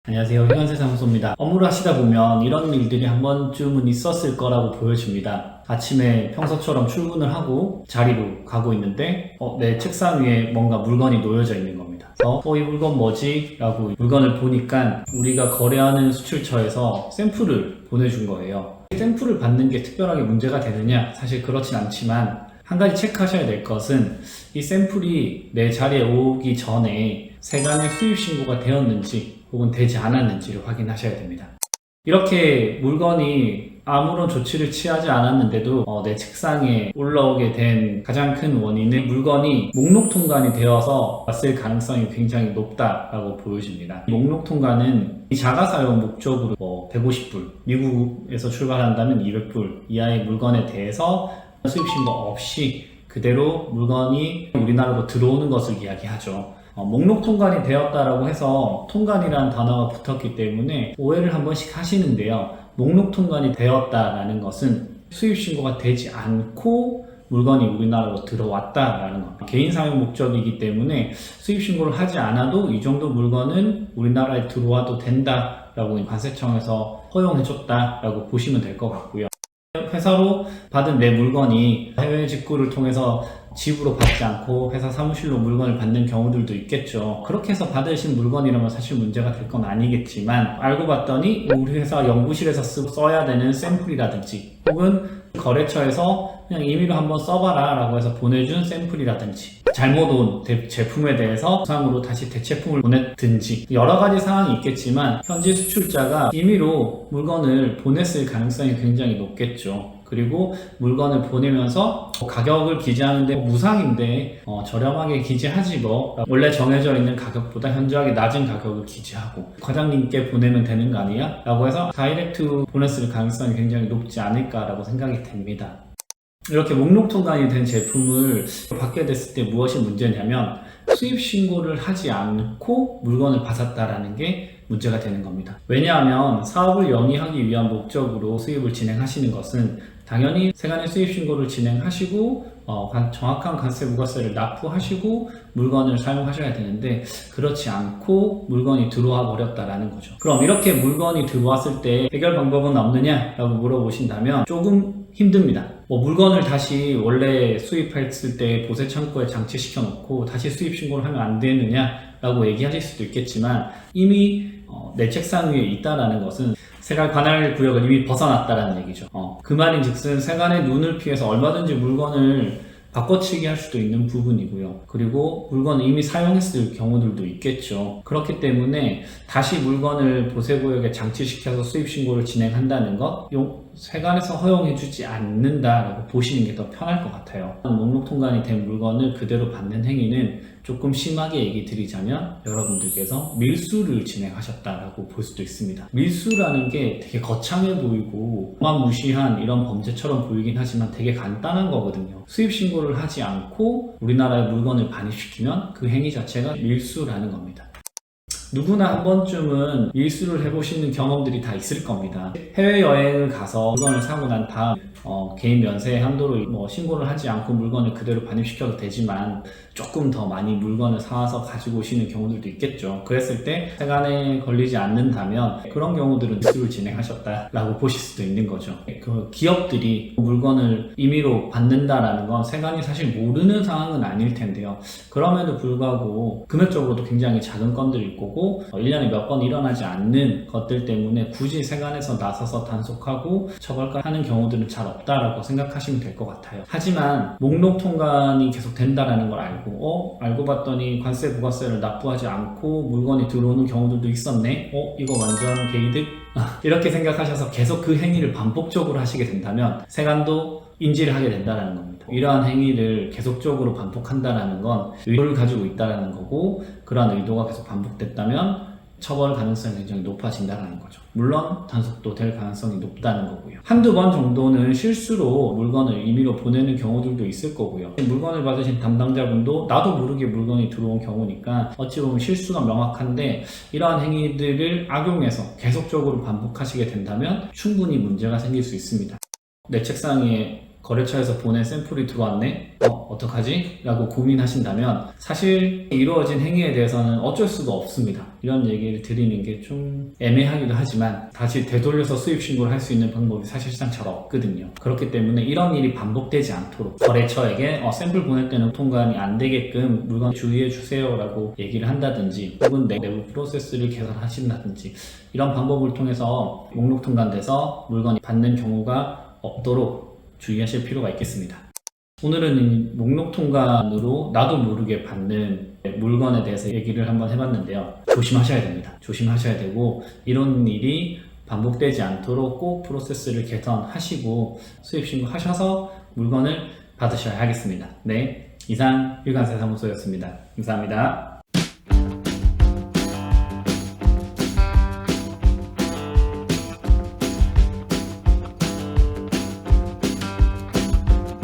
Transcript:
안녕하세요. 회관세사무소입니다. 업무를 하시다 보면 이런 일들이 한 번쯤은 있었을 거라고 보여집니다. 아침에 평소처럼 출근을 하고 자리로 가고 있는데 내 책상 위에 뭔가 물건이 놓여져 있는 겁니다. 그래서 이 물건 뭐지? 라고 물건을 보니까 우리가 거래하는 수출처에서 샘플을 보내준 거예요. 샘플을 받는 게 특별하게 문제가 되느냐? 사실 그렇진 않지만 한 가지 체크하셔야 될 것은 이 샘플이 내 자리에 오기 전에 세간의 수입 신고가 되었는지 혹은 되지 않았는지를 확인하셔야 됩니다. 이렇게 물건이 아무런 조치를 취하지 않았는데도 내 책상에 올라오게 된 가장 큰 원인은 물건이 목록 통관이 되어서 왔을 가능성이 굉장히 높다라고 보여집니다. 목록 통관은 자가사용 목적으로 150불, 미국에서 출발한다면 200불 이하의 물건에 대해서 수입신고 없이 그대로 물건이 우리나라로 들어오는 것을 이야기하죠. 목록 통관이 되었다라고 해서 통관이라는 단어가 붙었기 때문에 오해를 한 번씩 하시는데요. 목록 통관이 되었다라는 것은 수입 신고가 되지 않고 물건이 우리나라로 들어왔다라는 겁니다. 개인 사용 목적이기 때문에 수입 신고를 하지 않아도 이 정도 물건은 우리나라에 들어와도 된다라고 관세청에서 허용해줬다라고 보시면 될 것 같고요. 회사로 받은 내 물건이 해외 직구를 통해서 집으로 받지 않고 회사 사무실로 물건을 받는 경우들도 있겠죠. 그렇게 해서 받으신 물건이라면 사실 문제가 될 건 아니겠지만 알고 봤더니 우리 회사 연구실에서 써야 되는 샘플이라든지 혹은 거래처에서 그냥 임의로 한번 써봐라 라고 해서 보내준 샘플이라든지 잘못 온 제품에 대해서 부상으로 다시 대체품을 보냈든지 여러 가지 상황이 있겠지만 현지 수출자가 임의로 물건을 보냈을 가능성이 굉장히 높겠죠. 그리고 물건을 보내면서 가격을 기재하는데 무상인데 저렴하게 기재하지 뭐 원래 정해져 있는 가격보다 현저하게 낮은 가격을 기재하고 과장님께 보내면 되는 거 아니야? 라고 해서 다이렉트 보냈을 가능성이 굉장히 높지 않을까라고 생각이 됩니다. 이렇게 목록 통관이 된 제품을 받게 됐을 때 무엇이 문제냐면 수입 신고를 하지 않고 물건을 받았다라는 게 문제가 되는 겁니다. 왜냐하면 사업을 영위하기 위한 목적으로 수입을 진행하시는 것은 당연히 세간의 수입 신고를 진행하시고 정확한 관세 부가세를 납부하시고 물건을 사용하셔야 되는데 그렇지 않고 물건이 들어와 버렸다라는 거죠. 그럼 이렇게 물건이 들어왔을 때 해결 방법은 없느냐? 라고 물어보신다면 조금 힘듭니다. 물건을 다시 원래 수입했을 때 보세 창고에 장치시켜 놓고 다시 수입 신고를 하면 안 되느냐? 라고 얘기하실 수도 있겠지만 이미 내 책상 위에 있다라는 것은 세관 관할 구역을 이미 벗어났다라는 얘기죠. 그 말인즉슨 세관의 눈을 피해서 얼마든지 물건을 바꿔치기 할 수도 있는 부분이고요. 그리고 물건을 이미 사용했을 경우들도 있겠죠. 그렇기 때문에 다시 물건을 보세구역에 장치시켜서 수입신고를 진행한다는 것, 세관에서 허용해주지 않는다라고 보시는 게 더 편할 것 같아요. 목록 통관이 된 물건을 그대로 받는 행위는 조금 심하게 얘기 드리자면 여러분들께서 밀수를 진행하셨다라고 볼 수도 있습니다. 밀수라는 게 되게 거창해 보이고 어마무시한 이런 범죄처럼 보이긴 하지만 되게 간단한 거거든요. 수입 신고를 하지 않고 우리나라에 물건을 반입시키면 그 행위 자체가 밀수라는 겁니다. 누구나 한 번쯤은 밀수를 해보시는 경험들이 다 있을 겁니다. 해외여행을 가서 물건을 사고 난 다음 개인 면세 한도로 신고를 하지 않고 물건을 그대로 반입시켜도 되지만 조금 더 많이 물건을 사와서 가지고 오시는 경우들도 있겠죠. 그랬을 때 세관에 걸리지 않는다면 그런 경우들은 밀수를 진행하셨다라고 보실 수도 있는 거죠. 그 기업들이 물건을 임의로 받는다라는 건 세관이 사실 모르는 상황은 아닐 텐데요. 그럼에도 불구하고 금액적으로도 굉장히 작은 건들일 거고 1년에 몇 번 일어나지 않는 것들 때문에 굳이 세관에서 나서서 단속하고 처벌하는 경우들은 잘 없다라고 생각하시면 될 것 같아요. 하지만 목록 통관이 계속 된다라는 걸 알고 봤더니 관세 부가세를 납부하지 않고 물건이 들어오는 경우들도 있었네. 이거 완전 개이득? 이렇게 생각하셔서 계속 그 행위를 반복적으로 하시게 된다면 세관도 인지를 하게 된다는 겁니다. 이러한 행위를 계속적으로 반복한다는 건 의도를 가지고 있다는 거고 그러한 의도가 계속 반복됐다면 처벌 가능성이 굉장히 높아진다는 거죠. 물론 단속도 될 가능성이 높다는 거고요. 한두 번 정도는 실수로 물건을 임의로 보내는 경우들도 있을 거고요. 물건을 받으신 담당자분도 나도 모르게 물건이 들어온 경우니까 어찌 보면 실수가 명확한데 이러한 행위들을 악용해서 계속적으로 반복하시게 된다면 충분히 문제가 생길 수 있습니다. 내 책상 위에 거래처에서 보낸 샘플이 들어왔네? 어떡하지? 라고 고민하신다면 사실 이루어진 행위에 대해서는 어쩔 수가 없습니다. 이런 얘기를 드리는 게 좀 애매하기도 하지만 다시 되돌려서 수입 신고를 할 수 있는 방법이 사실상 잘 없거든요. 그렇기 때문에 이런 일이 반복되지 않도록 거래처에게 샘플 보낼 때는 통관이 안 되게끔 물건 주의해 주세요 라고 얘기를 한다든지 혹은 내부 프로세스를 개선하신다든지 이런 방법을 통해서 목록 통관돼서 물건이 받는 경우가 없도록 주의하실 필요가 있겠습니다. 오늘은 목록 통관으로 나도 모르게 받는 물건에 대해서 얘기를 한번 해봤는데요. 조심하셔야 됩니다. 조심하셔야 되고 이런 일이 반복되지 않도록 꼭 프로세스를 개선하시고 수입 신고하셔서 물건을 받으셔야 하겠습니다. 네, 이상 일간세 사무소였습니다. 감사합니다.